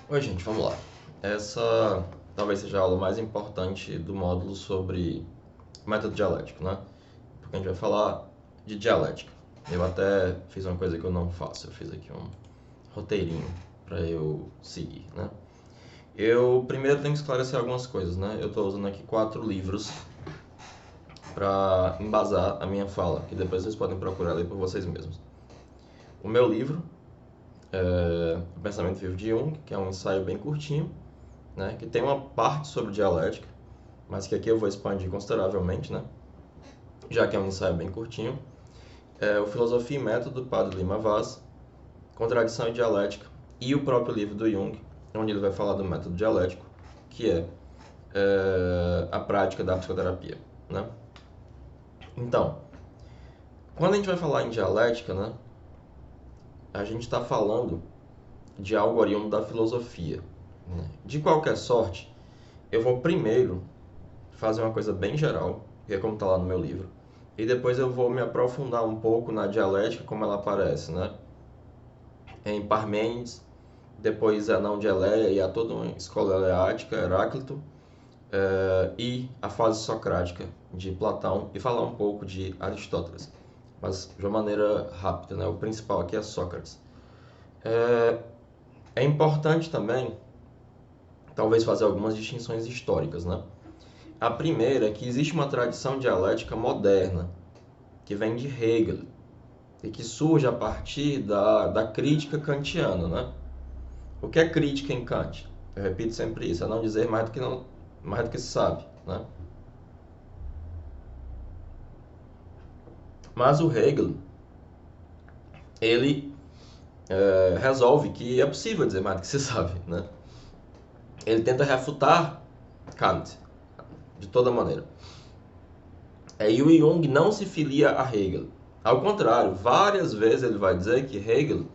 Oi, gente, vamos lá. Essa talvez seja a aula mais importante do módulo sobre método dialético, né? Porque a gente vai falar de dialética. Eu até fiz uma coisa que eu não faço, eu fiz aqui um roteirinho para eu seguir, né? Eu primeiro tenho que esclarecer algumas coisas, né? Eu estou usando aqui 4 livros para embasar a minha fala, que depois vocês podem procurar ler por vocês mesmos. O meu livro é O Pensamento Vivo de Jung, que é um ensaio bem curtinho, né, que tem uma parte sobre dialética, mas que aqui eu vou expandir consideravelmente, né, já que é um ensaio bem curtinho. É o Filosofia e Método, do Padre Lima Vaz, Contradição e Dialética, e o próprio livro do Jung, onde ele vai falar do método dialético, que é a prática da psicoterapia, né? Então, quando a gente vai falar em dialética, né, a gente está falando de algo oriundo da filosofia, né? De qualquer sorte, eu vou primeiro fazer uma coisa bem geral, que é como está lá no meu livro, e depois eu vou me aprofundar um pouco na dialética como ela aparece, né? Em Parmênides, depois a não dialéia e a toda uma escola eleática, Heráclito, e a fase socrática de Platão, e falar um pouco de Aristóteles, mas de uma maneira rápida, né? O principal aqui é Sócrates. É importante também, talvez, fazer algumas distinções históricas, né? A primeira é que existe uma tradição dialética moderna, que vem de Hegel, e que surge a partir da crítica kantiana, né? O que é crítica em Kant? Eu repito sempre isso, é não dizer mais do que, não, mais do que se sabe, né? Mas o Hegel, ele resolve que é possível dizer mais do que se sabe, né? Ele tenta refutar Kant, de toda maneira. E o Jung não se filia a Hegel. Ao contrário, várias vezes ele vai dizer que Hegel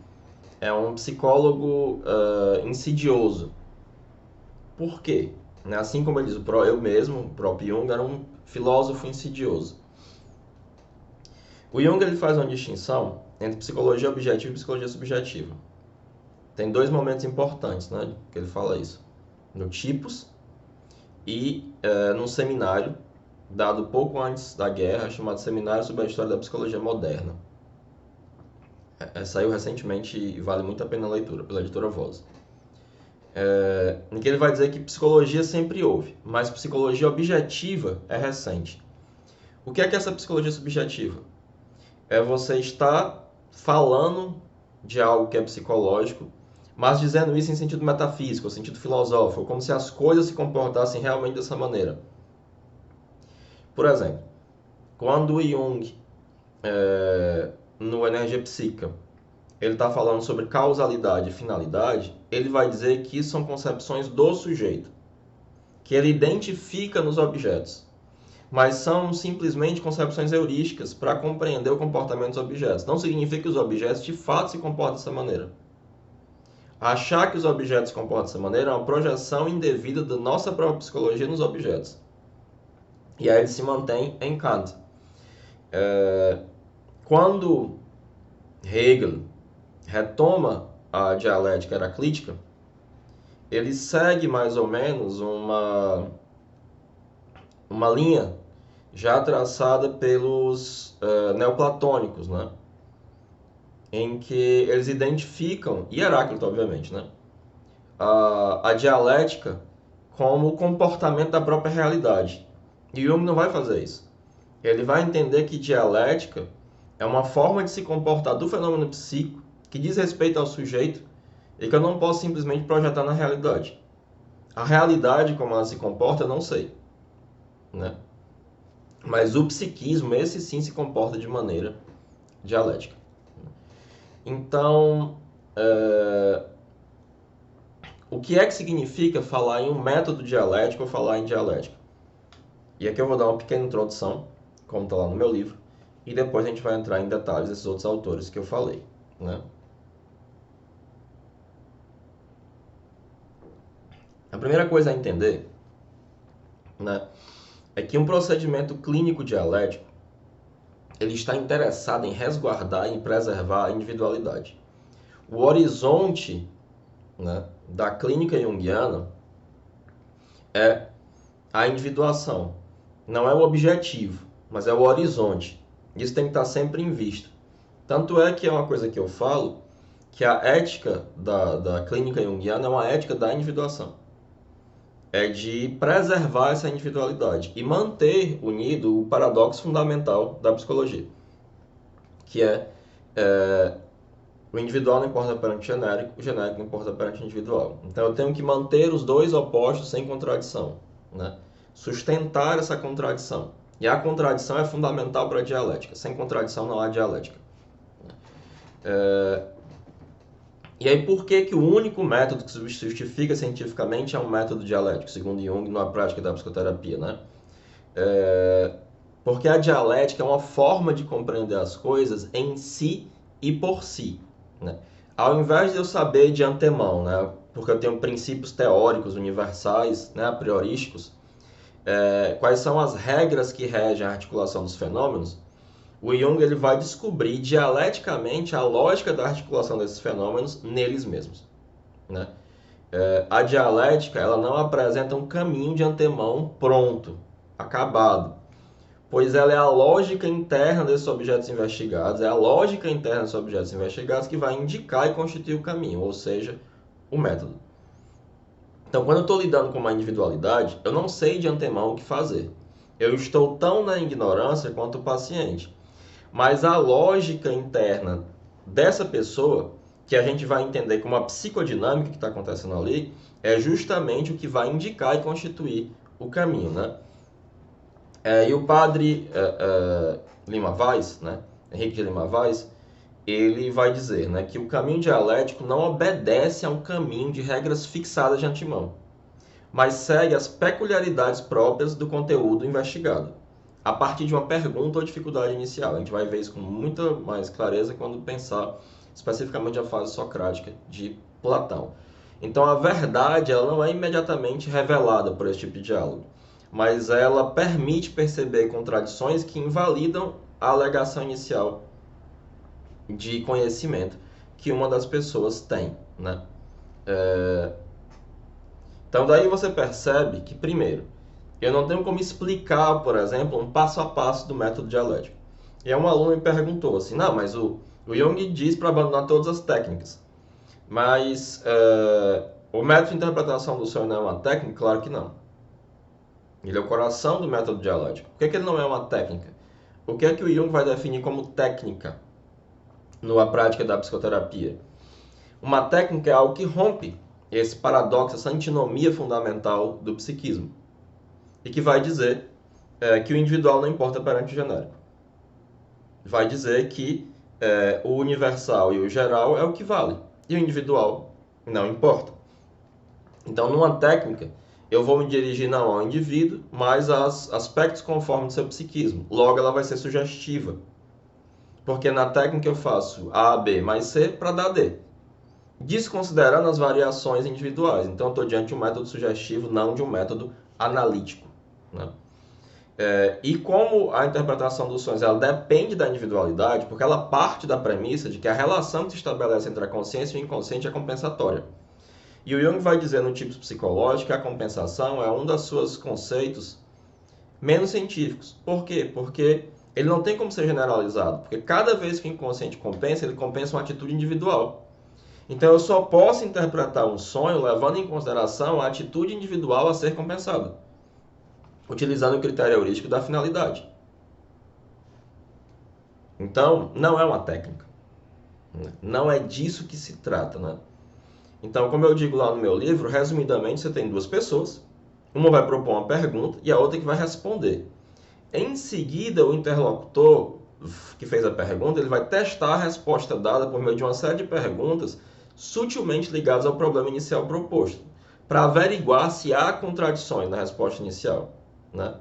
é um psicólogo insidioso. Por quê? Assim como ele diz, eu mesmo, o próprio Jung, era um filósofo insidioso. O Jung ele faz uma distinção entre psicologia objetiva e psicologia subjetiva. Tem dois momentos importantes, né, que ele fala isso. No Tipos e num seminário dado pouco antes da guerra, chamado Seminário sobre a História da Psicologia Moderna. Saiu recentemente e vale muito a pena a leitura, pela editora Voz. Em que ele vai dizer que psicologia sempre houve, mas psicologia objetiva é recente. O que é essa psicologia subjetiva? É você estar falando de algo que é psicológico, mas dizendo isso em sentido metafísico, sentido filosófico, como se as coisas se comportassem realmente dessa maneira. Por exemplo, quando Jung, no Energia Psíquica, ele está falando sobre causalidade e finalidade, ele vai dizer que isso são concepções do sujeito, que ele identifica nos objetos, mas são simplesmente concepções heurísticas para compreender o comportamento dos objetos. Não significa que os objetos de fato se comportam dessa maneira. Achar que os objetos se comportam dessa maneira é uma projeção indevida da nossa própria psicologia nos objetos. E aí ele se mantém em Kant. Quando Hegel retoma a dialética heraclítica, ele segue mais ou menos uma linha já traçada pelos neoplatônicos, né? Em que eles identificam, e Heráclito, obviamente, né? A dialética como o comportamento da própria realidade. E Jung não vai fazer isso. Ele vai entender que dialética é uma forma de se comportar do fenômeno psíquico que diz respeito ao sujeito e que eu não posso simplesmente projetar na realidade. A realidade, como ela se comporta, eu não sei, né? Mas o psiquismo, esse sim, se comporta de maneira dialética. Então, o que é que significa falar em um método dialético ou falar em dialética? E aqui eu vou dar uma pequena introdução, como está lá no meu livro, e depois a gente vai entrar em detalhes desses outros autores que eu falei, né? A primeira coisa a entender, né, é que um procedimento clínico dialético ele está interessado em resguardar e preservar a individualidade. O horizonte né, da clínica junguiana é a individuação. Não é o objetivo, mas é o horizonte. Isso tem que estar sempre em vista. Tanto é que é uma coisa que eu falo, que a ética da clínica junguiana é uma ética da individuação. É de preservar essa individualidade e manter unido o paradoxo fundamental da psicologia, que é o individual não importa perante o genérico não importa perante o individual. Então eu tenho que manter os dois opostos sem contradição, né? Sustentar essa contradição. E a contradição é fundamental para a dialética. Sem contradição não há dialética. E aí por que o único método que se justifica cientificamente é um método dialético, segundo Jung, na prática da psicoterapia, né? Porque a dialética é uma forma de compreender as coisas em si e por si, né? Ao invés de eu saber de antemão, né, porque eu tenho princípios teóricos universais, né, a priorísticos, quais são as regras que regem a articulação dos fenômenos, o Jung ele vai descobrir dialeticamente a lógica da articulação desses fenômenos neles mesmos, né? A dialética ela não apresenta um caminho de antemão pronto, acabado, pois ela é a lógica interna desses objetos investigados, é a lógica interna desses objetos investigados que vai indicar e constituir o caminho, ou seja, o método. Então, quando eu estou lidando com uma individualidade, eu não sei de antemão o que fazer. Eu estou tão na ignorância quanto o paciente. Mas a lógica interna dessa pessoa, que a gente vai entender como a psicodinâmica que está acontecendo ali, é justamente o que vai indicar e constituir o caminho, né? E o padre Lima Vaz, né, Henrique de Lima Vaz, ele vai dizer, né, que o caminho dialético não obedece a um caminho de regras fixadas de antemão, mas segue as peculiaridades próprias do conteúdo investigado, a partir de uma pergunta ou dificuldade inicial. A gente vai ver isso com muita mais clareza quando pensar especificamente a fase socrática de Platão. Então a verdade ela não é imediatamente revelada por esse tipo de diálogo, mas ela permite perceber contradições que invalidam a alegação inicial de conhecimento que uma das pessoas tem, né? Então daí você percebe que, primeiro, eu não tenho como explicar, por exemplo, um passo a passo do método dialético. E aí um aluno me perguntou assim, não, mas o Jung diz para abandonar todas as técnicas, mas o método de interpretação do sonho não é uma técnica? Claro que não. Ele é o coração do método dialético. Por que ele não é uma técnica? O que é que o Jung vai definir como técnica na prática da psicoterapia? Uma técnica é algo que rompe esse paradoxo, essa antinomia fundamental do psiquismo. E que vai dizer que o individual não importa perante o genérico. Vai dizer que o universal e o geral é o que vale. E o individual não importa. Então, numa técnica, eu vou me dirigir não ao indivíduo, mas aos aspectos conforme do seu psiquismo. Logo, ela vai ser sugestiva. Porque na técnica eu faço A, B mais C para dar D, desconsiderando as variações individuais. Então, eu estou diante de um método sugestivo, não de um método analítico, né? E como a interpretação dos sonhos ela depende da individualidade, porque ela parte da premissa de que a relação que se estabelece entre a consciência e o inconsciente é compensatória. E o Jung vai dizer no Tipos Psicológicos que a compensação é um dos seus conceitos menos científicos. Por quê? Porque ele não tem como ser generalizado, porque cada vez que o inconsciente compensa, ele compensa uma atitude individual. Então eu só posso interpretar um sonho levando em consideração a atitude individual a ser compensada, utilizando o critério heurístico da finalidade. Então, não é uma técnica. Não é disso que se trata, né? Então, como eu digo lá no meu livro, resumidamente, você tem duas pessoas. Uma vai propor uma pergunta e a outra que vai responder. Em seguida, o interlocutor que fez a pergunta, ele vai testar a resposta dada por meio de uma série de perguntas sutilmente ligadas ao problema inicial proposto, para averiguar se há contradições na resposta inicial, né?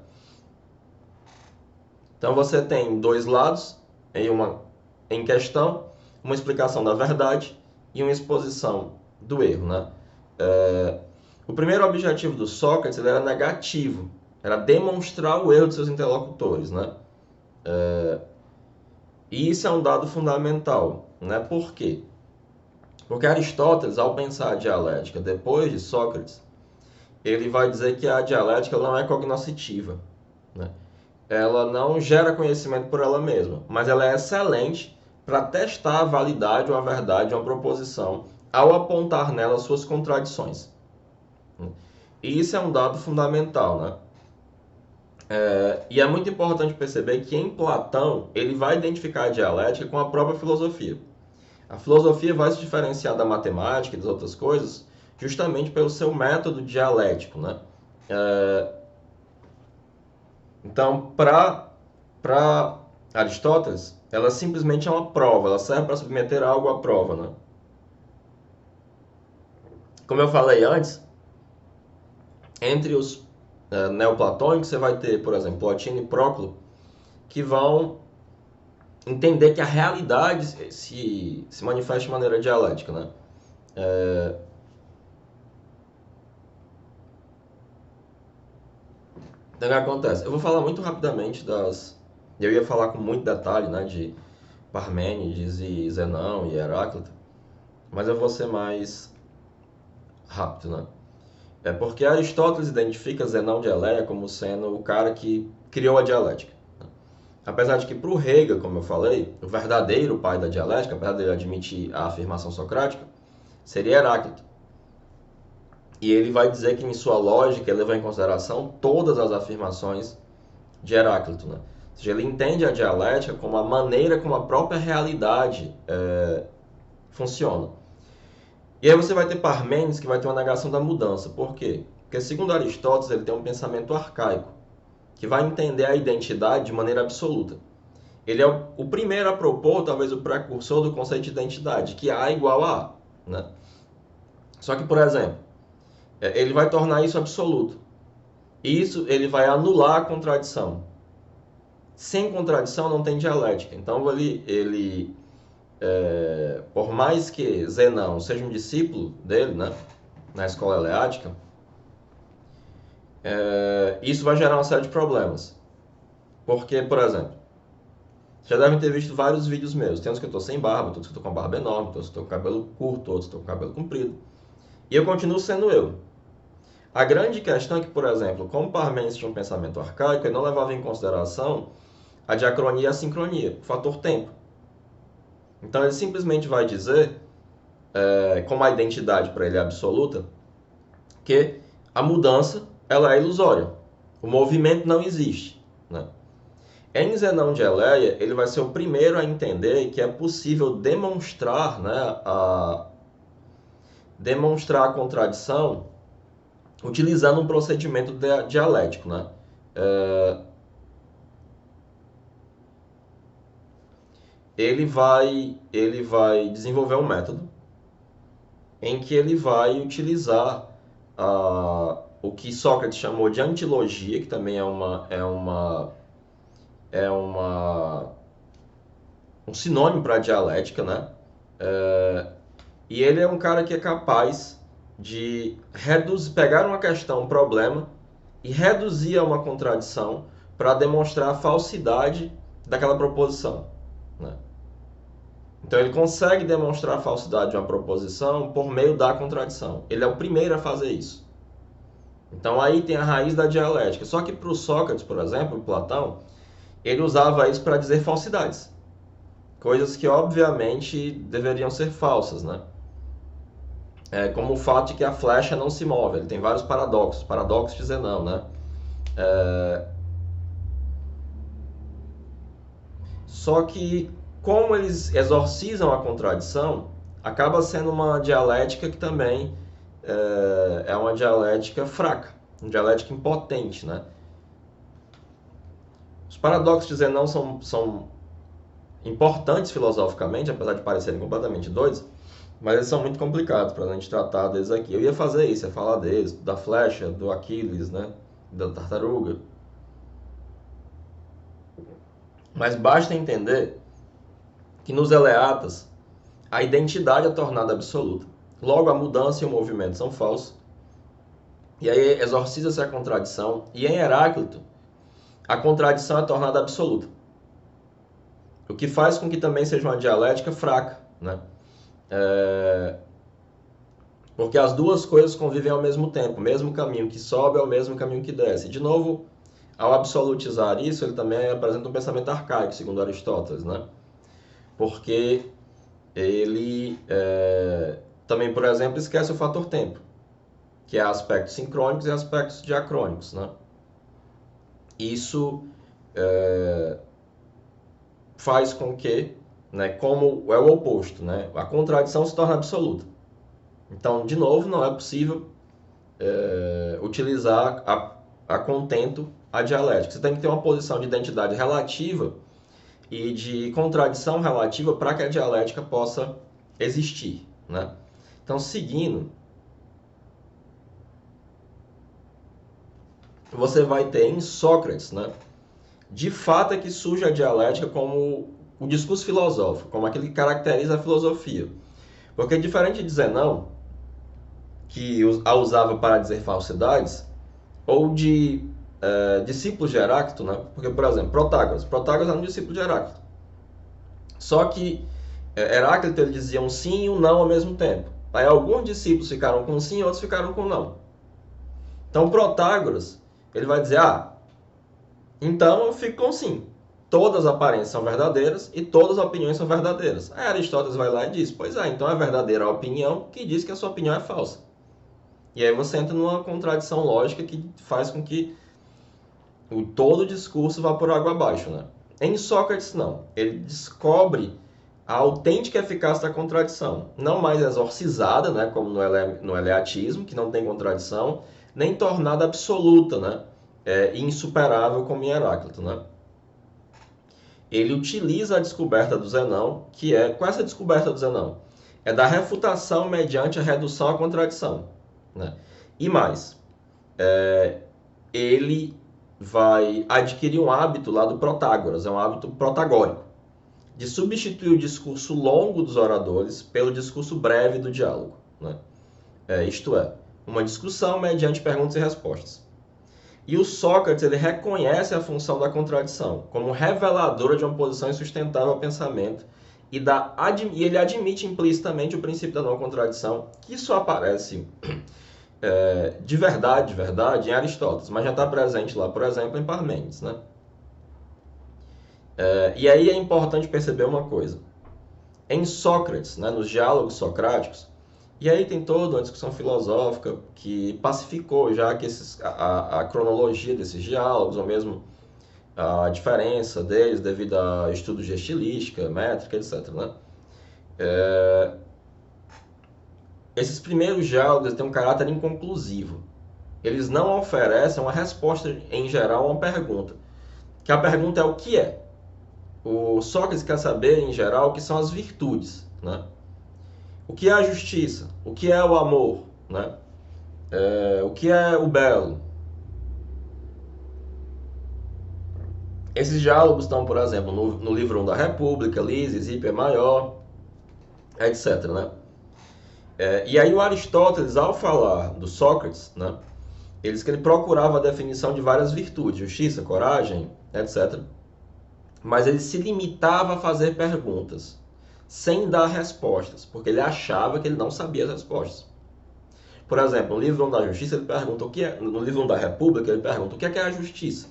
Então você tem dois lados em questão, uma explicação da verdade e uma exposição do erro, né? O primeiro objetivo do Sócrates era negativo, era demonstrar o erro de seus interlocutores, né? E isso é um dado fundamental, né? Por quê? Porque Aristóteles, ao pensar a dialética depois de Sócrates, ele vai dizer que a dialética não é cognoscitiva, né? Ela não gera conhecimento por ela mesma, mas ela é excelente para testar a validade ou a verdade de uma proposição ao apontar nela suas contradições. E isso é um dado fundamental, né? E é muito importante perceber que em Platão ele vai identificar a dialética com a própria filosofia. A filosofia vai se diferenciar da matemática e das outras coisas justamente pelo seu método dialético, né? Então, para Aristóteles, ela simplesmente é uma prova, ela serve para submeter algo à prova, né? Como eu falei antes, entre os neoplatônicos você vai ter, por exemplo, Plotino e Próclo, que vão entender que a realidade se manifesta de maneira dialética, né? Então, o que acontece? Eu vou falar muito rapidamente eu ia falar com muito detalhe, né, de Parmênides e Zenão e Heráclito, mas eu vou ser mais rápido, né? É porque Aristóteles identifica Zenão de Eleia como sendo o cara que criou a dialética. Apesar de que, para o Hegel, como eu falei, o verdadeiro pai da dialética, apesar dele admitir a afirmação socrática, seria Heráclito. E ele vai dizer que, em sua lógica, ele leva em consideração todas as afirmações de Heráclito, né? Ou seja, ele entende a dialética como a maneira como a própria realidade funciona. E aí você vai ter Parmênides, que vai ter uma negação da mudança. Por quê? Porque, segundo Aristóteles, ele tem um pensamento arcaico, que vai entender a identidade de maneira absoluta. Ele é o primeiro a propor, talvez o precursor do conceito de identidade, que A igual a A, né? Só que, por exemplo, ele vai tornar isso absoluto. Isso ele vai anular a contradição. Sem contradição não tem dialética. Então por mais que Zenão seja um discípulo dele, né, na escola eleática, isso vai gerar uma série de problemas. Porque, por exemplo, já devem ter visto vários vídeos meus. Tem uns que eu estou sem barba, outros que eu estou com a barba enorme, outros que eu estou com cabelo curto, outros que eu estou com cabelo comprido. E eu continuo sendo eu. A grande questão é que, por exemplo, como Parmênides tinha um pensamento arcaico, ele não levava em consideração a diacronia e a sincronia, o fator tempo. Então ele simplesmente vai dizer, como a identidade para ele é absoluta, que a mudança ela é ilusória. O movimento não existe, né? Em Zenão de Eleia, ele vai ser o primeiro a entender que é possível demonstrar, né, demonstrar a contradição utilizando um procedimento dialético, né? Ele vai desenvolver um método em que ele vai utilizar o que Sócrates chamou de antilogia, que também é um sinônimo para dialética, né? E ele é um cara que é capaz de pegar uma questão, um problema, e reduzir a uma contradição para demonstrar a falsidade daquela proposição, né? Então ele consegue demonstrar a falsidade de uma proposição por meio da contradição. Ele é o primeiro a fazer isso. Então aí tem a raiz da dialética. Só que para o Sócrates, por exemplo, Platão, ele usava isso para dizer falsidades. Coisas que obviamente deveriam ser falsas, né? Como o fato de que a flecha não se move. Ele tem vários paradoxos de Zenão, né? Só que como eles exorcizam a contradição, acaba sendo uma dialética que também é uma dialética fraca, uma dialética impotente, né? Os paradoxos de Zenão são importantes filosoficamente, apesar de parecerem completamente doidos, mas eles são muito complicados para a gente tratar deles aqui. Eu ia fazer isso, ia falar deles, da flecha, do Aquiles, né? Da tartaruga. Mas basta entender que nos Eleatas a identidade é tornada absoluta. Logo, a mudança e o movimento são falsos. E aí exorciza-se a contradição. E em Heráclito, a contradição é tornada absoluta. O que faz com que também seja uma dialética fraca, né? Porque as duas coisas convivem ao mesmo tempo. O mesmo caminho que sobe é o mesmo caminho que desce. De novo, ao absolutizar isso, ele também apresenta um pensamento arcaico, segundo Aristóteles, né? Porque ele também, por exemplo, esquece o fator tempo, que é aspectos sincrônicos e aspectos diacrônicos, né? Isso faz com que, né, como é o oposto, né, a contradição se torna absoluta. Então, de novo, não é possível utilizar a contento a dialética. Você tem que ter uma posição de identidade relativa e de contradição relativa para que a dialética possa existir, né? Então, seguindo, você vai ter em Sócrates, né? De fato é que surge a dialética como o discurso filosófico, como aquele que caracteriza a filosofia. Porque diferente de Zenão, que a usava para dizer falsidades, ou de discípulos de Heráclito, né? Porque, por exemplo, Protágoras era um discípulo de Heráclito. Só que Heráclito ele dizia um sim e um não ao mesmo tempo. Aí alguns discípulos ficaram com sim e outros ficaram com não. Então Protágoras ele vai dizer, então eu fico com sim. Todas as aparências são verdadeiras e todas as opiniões são verdadeiras. Aí Aristóteles vai lá e diz, pois então é verdadeira a opinião que diz que a sua opinião é falsa. E aí você entra numa contradição lógica que faz com que todo o discurso vá por água abaixo, né? Em Sócrates, não. Ele descobre a autêntica eficácia da contradição. Não mais exorcizada, né, como no eleatismo, que não tem contradição, nem tornada absoluta, né, insuperável, como em Heráclito, né? Ele utiliza a descoberta do Zenão, que é... Qual é essa descoberta do Zenão? É da refutação mediante a redução à contradição, né? E mais, ele vai adquirir um hábito lá do Protágoras, é um hábito protagórico, de substituir o discurso longo dos oradores pelo discurso breve do diálogo, né? Isto é, uma discussão mediante perguntas e respostas. E o Sócrates ele reconhece a função da contradição como reveladora de uma posição insustentável ao pensamento e ele admite implicitamente o princípio da não contradição, que só aparece de verdade em Aristóteles, mas já está presente lá, por exemplo, em Parmênides, né? E aí é importante perceber uma coisa. Em Sócrates, né, nos diálogos socráticos, e aí tem toda uma discussão filosófica que pacificou já que a cronologia desses diálogos, ou mesmo a diferença deles devido a estudos de estilística, métrica, etc., né? Esses primeiros diálogos têm um caráter inconclusivo. Eles não oferecem uma resposta, em geral, a uma pergunta. Que a pergunta é o que é? O Sócrates quer saber, em geral, o que são as virtudes, né? O que é a justiça? O que é o amor? Né? O que é o belo? Esses diálogos estão, por exemplo, no livro 1 da República, Lises, Hiper Maior, etc. Né? E aí o Aristóteles, ao falar do Sócrates, né, ele diz que ele procurava a definição de várias virtudes, justiça, coragem, etc. Mas ele se limitava a fazer perguntas, sem dar respostas, porque ele achava que ele não sabia as respostas. Por exemplo, no livro 1 da Justiça, ele pergunta o que é, no livro 1 da República, ele pergunta o que é a justiça.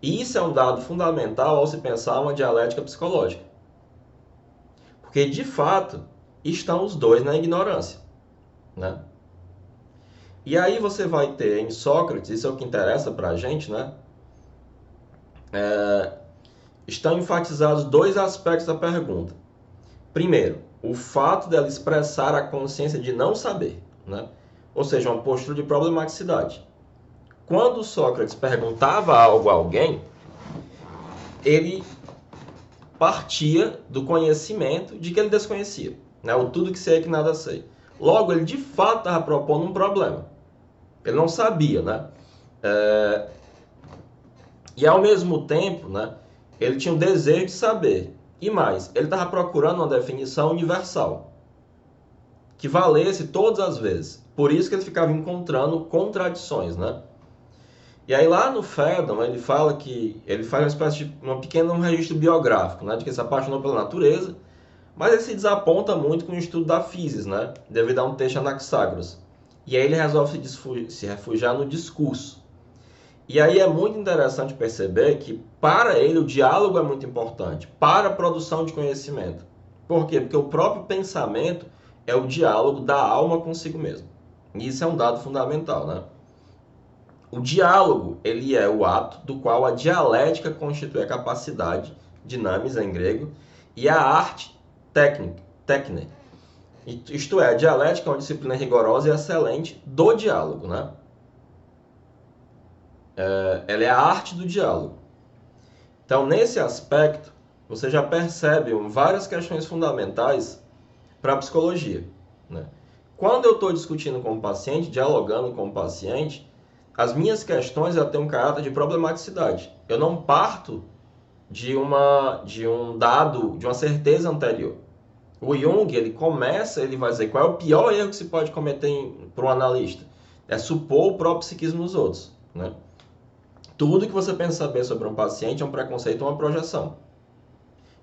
E isso é um dado fundamental ao se pensar uma dialética psicológica. Porque, de fato, estão os dois na ignorância, né? E aí você vai ter em Sócrates, isso é o que interessa para a gente, né? Estão enfatizados dois aspectos da pergunta. Primeiro, o fato dela expressar a consciência de não saber, né? Ou seja, uma postura de problematicidade. Quando Sócrates perguntava algo a alguém, ele partia do conhecimento de que ele desconhecia, né? O tudo que sei é que nada sei. Logo, ele de fato estava propondo um problema. Ele não sabia, né? E ao mesmo tempo, né, ele tinha o desejo de saber. E mais, ele estava procurando uma definição universal, que valesse todas as vezes. Por isso que ele ficava encontrando contradições, né? E aí lá no Phaedon, ele fala que ele faz uma espécie de um pequeno registro biográfico, né, de que ele se apaixonou pela natureza, Mas ele se desaponta muito com o estudo da physis, né? Devido a um texto Anaxágoras. E aí ele resolve se refugiar no discurso. E aí é muito interessante perceber que, para ele, o diálogo é muito importante para a produção de conhecimento. Por quê? Porque o próprio pensamento é o diálogo da alma consigo mesmo. E isso é um dado fundamental, né? O diálogo, ele é o ato do qual a dialética constitui a capacidade, dinamis em grego, e a arte técnica, técnica. Isto é, a dialética é uma disciplina rigorosa e excelente do diálogo, né? Ela é a arte do diálogo. Então, nesse aspecto, você já percebe várias questões fundamentais para a psicologia, né? Quando eu estou discutindo com o paciente, dialogando com o paciente, as minhas questões têm um caráter de problematicidade. Eu não parto de um dado, de uma certeza anterior. O Jung, ele vai dizer qual é o pior erro que se pode cometer para um analista. É supor o próprio psiquismo nos outros, né? Tudo que você pensa saber sobre um paciente é um preconceito ou uma projeção.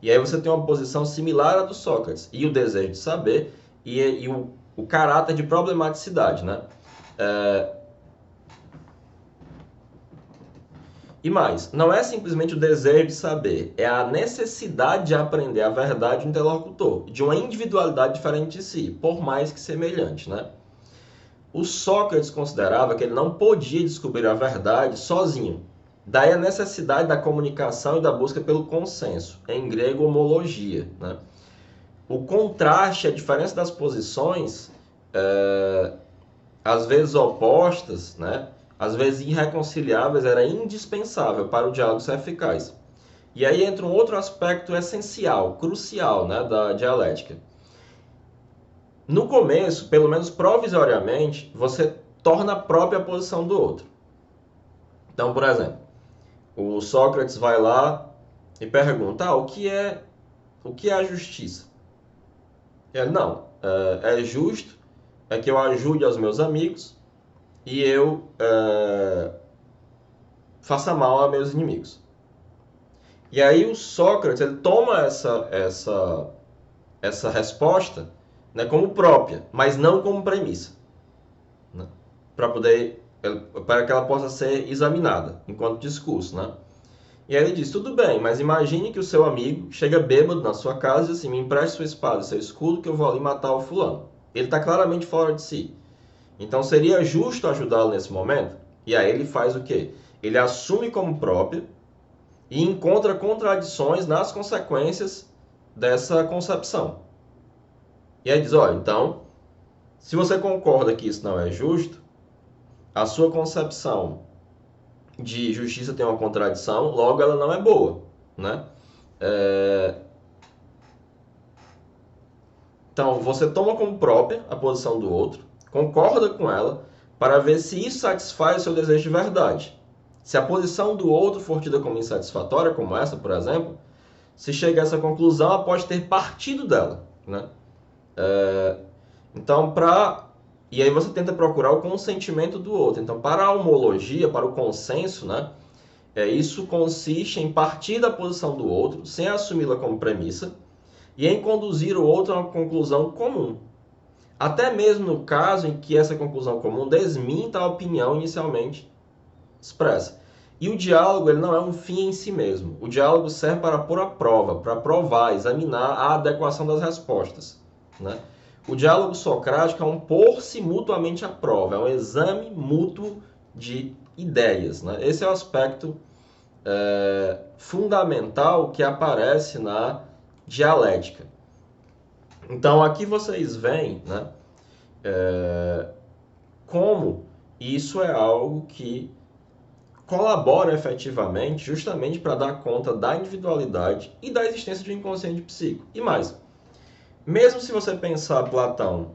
E aí você tem uma posição similar à do Sócrates. E o desejo de saber e o caráter de problematicidade, né? E mais, não é simplesmente o desejo de saber, é a necessidade de aprender a verdade do interlocutor, de uma individualidade diferente de si, por mais que semelhante, né? O Sócrates considerava que ele não podia descobrir a verdade sozinho. Daí a necessidade da comunicação e da busca pelo consenso, em grego homologia, né? O contraste, a diferença das posições, às vezes opostas, né? Às vezes irreconciliáveis, era indispensável para o diálogo ser eficaz. E aí entra um outro aspecto essencial, crucial, né, da dialética. No começo, pelo menos provisoriamente, você torna própria a posição do outro. Então, por exemplo, o Sócrates vai lá e pergunta: o que é a justiça? Ele: não, é justo que eu ajude aos meus amigos e eu faça mal a meus inimigos. E aí o Sócrates ele toma essa resposta, né, como própria, mas não como premissa, né, para que ela possa ser examinada enquanto discurso, né? E aí ele diz: tudo bem, mas imagine que o seu amigo chega bêbado na sua casa e diz assim: me empreste sua espada e seu escudo que eu vou ali matar o fulano. Ele está claramente fora de si. Então seria justo ajudá-lo nesse momento? E aí ele faz o quê? Ele assume como própria e encontra contradições nas consequências dessa concepção. E aí diz: olha, então, se você concorda que isso não é justo, a sua concepção de justiça tem uma contradição, logo ela não é boa, né? Então, você toma como própria a posição do outro, concorda com ela, para ver se isso satisfaz o seu desejo de verdade. Se a posição do outro for tida como insatisfatória, como essa, por exemplo, se chega a essa conclusão, ela pode ter partido dela, né? Então, e aí você tenta procurar o consentimento do outro. Então, para a homologia, para o consenso, né? Isso consiste em partir da posição do outro, sem assumi-la como premissa, e em conduzir o outro a uma conclusão comum. Até mesmo no caso em que essa conclusão comum desminta a opinião inicialmente expressa. E o diálogo ele não é um fim em si mesmo. O diálogo serve para pôr à prova, para provar, examinar a adequação das respostas, né? O diálogo socrático é um pôr-se mutuamente à prova, é um exame mútuo de ideias, né? Esse é o aspecto fundamental que aparece na dialética. Então, aqui vocês veem, né, como isso é algo que colabora efetivamente justamente para dar conta da individualidade e da existência de um inconsciente psíquico. E mais, mesmo se você pensar Platão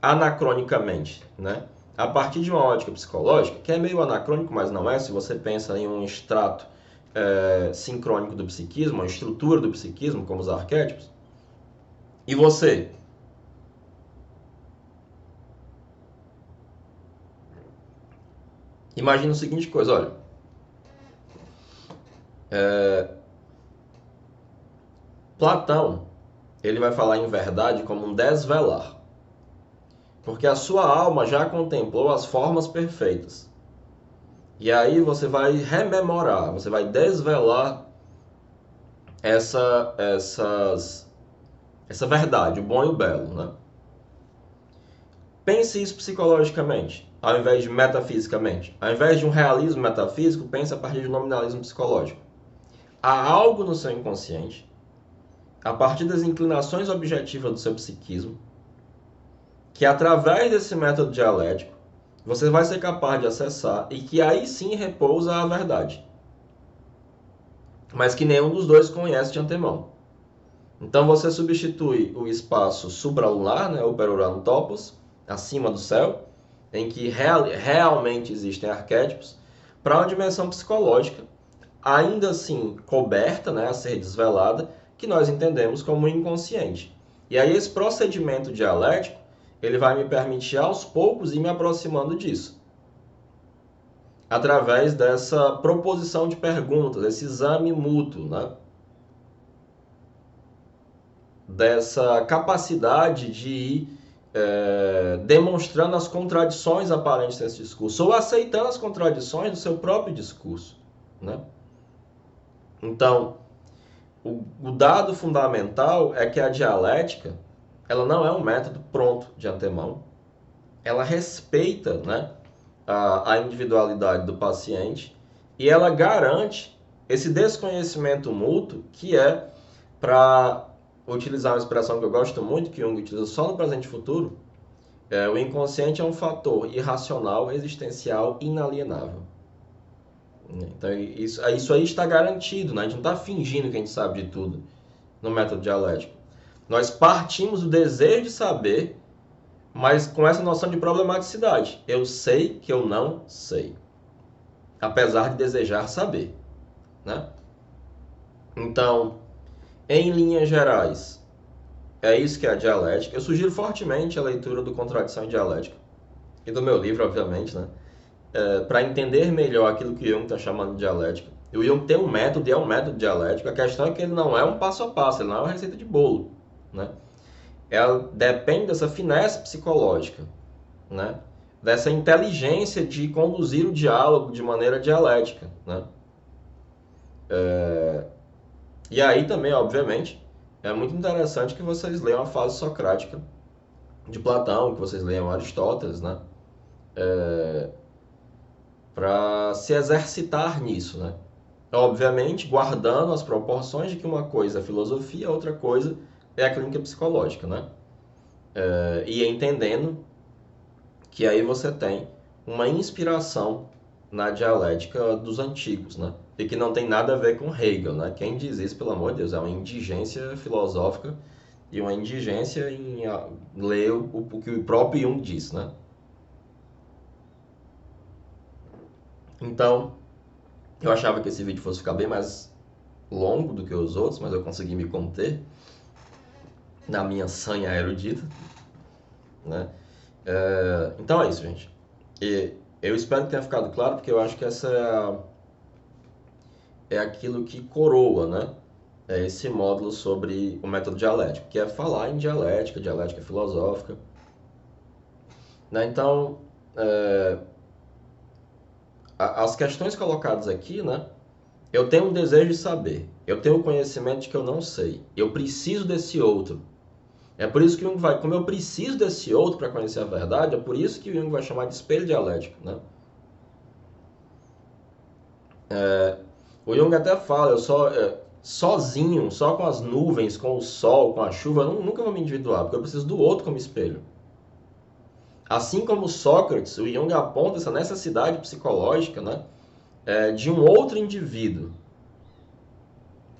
anacronicamente, né, a partir de uma ótica psicológica, que é meio anacrônico, mas não é, se você pensa em um extrato sincrônico do psiquismo, uma estrutura do psiquismo, como os arquétipos, e você? Imagina o seguinte coisa, olha. Platão, ele vai falar em verdade como um desvelar. Porque a sua alma já contemplou as formas perfeitas. E aí você vai rememorar, você vai desvelar essa verdade, o bom e o belo, né? Pense isso psicologicamente, ao invés de metafisicamente. Ao invés de um realismo metafísico, pense a partir de um nominalismo psicológico. Há algo no seu inconsciente, a partir das inclinações objetivas do seu psiquismo, que através desse método dialético, você vai ser capaz de acessar e que aí sim repousa a verdade. Mas que nenhum dos dois conhece de antemão. Então você substitui o espaço supralunar, né, o perurano topos, acima do céu, em que realmente existem arquétipos, para uma dimensão psicológica, ainda assim coberta, né, a ser desvelada, que nós entendemos como inconsciente. E aí esse procedimento dialético, ele vai me permitir aos poucos ir me aproximando disso. Através dessa proposição de perguntas, esse exame mútuo, né? Dessa capacidade de ir demonstrando as contradições aparentes desse discurso, ou aceitando as contradições do seu próprio discurso, né? Então, o dado fundamental é que a dialética, ela não é um método pronto de antemão, ela respeita, né, a individualidade do paciente e ela garante esse desconhecimento mútuo que é, para utilizar uma expressão que eu gosto muito, que Jung utiliza só no presente e futuro, o inconsciente é um fator irracional, existencial, inalienável. Então isso aí está garantido, né? A gente não está fingindo que a gente sabe de tudo no método dialético. Nós partimos do desejo de saber, mas com essa noção de problematicidade. Eu sei que eu não sei, apesar de desejar saber, né? Então, em linhas gerais, é isso que é a dialética. Eu sugiro fortemente a leitura do Contradição e Dialética, e do meu livro, obviamente, né? Para entender melhor aquilo que o Jung está chamando de dialética. O Jung tem um método e é um método dialético. A questão é que ele não é um passo a passo, ele não é uma receita de bolo, né? Ela depende dessa finesse psicológica, né? Dessa inteligência de conduzir o diálogo de maneira dialética, né? E aí também, obviamente, é muito interessante que vocês leiam a fase socrática de Platão, que vocês leiam Aristóteles, né? Para se exercitar nisso, né? Obviamente, guardando as proporções de que uma coisa é filosofia, outra coisa é a clínica psicológica, né? E entendendo que aí você tem uma inspiração na dialética dos antigos, né? E que não tem nada a ver com Hegel, né? Quem diz isso, pelo amor de Deus, é uma indigência filosófica e uma indigência em ler o que o próprio Jung diz, né? Então, eu achava que esse vídeo fosse ficar bem mais longo do que os outros, mas eu consegui me conter na minha sanha erudita, né? Então é isso, gente. E eu espero que tenha ficado claro, porque eu acho que essa é aquilo que coroa, né? É esse módulo sobre o método dialético, que é falar em dialética, dialética filosófica, né? Então, as questões colocadas aqui, né? Eu tenho um desejo de saber, eu tenho o conhecimento de que eu não sei, eu preciso desse outro. É por isso que Jung vai, como eu preciso desse outro para conhecer a verdade, é por isso que o Jung vai chamar de espelho dialético, né? O Jung até fala, sozinho, só com as nuvens, com o sol, com a chuva, eu nunca vou me individuar, porque eu preciso do outro como espelho. Assim como Sócrates, o Jung aponta essa necessidade psicológica, né, de um outro indivíduo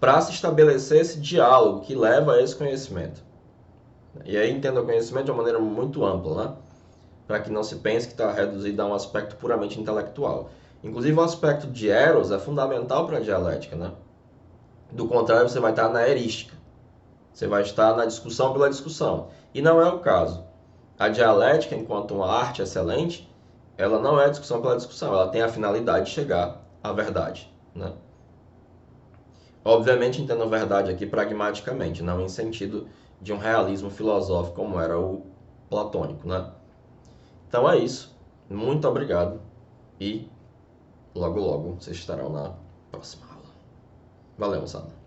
para se estabelecer esse diálogo que leva a esse conhecimento. E aí entenda o conhecimento de uma maneira muito ampla, né? Para que não se pense que está reduzido a um aspecto puramente intelectual. Inclusive o aspecto de Eros é fundamental para a dialética, né? Do contrário, você vai estar na erística. Você vai estar na discussão pela discussão. E não é o caso. A dialética, enquanto uma arte excelente, ela não é discussão pela discussão. Ela tem a finalidade de chegar à verdade, né? Obviamente, entendo a verdade aqui pragmaticamente, não em sentido de um realismo filosófico como era o platônico, né? Então é isso. Muito obrigado e logo logo vocês estarão na próxima aula. Valeu, moçada.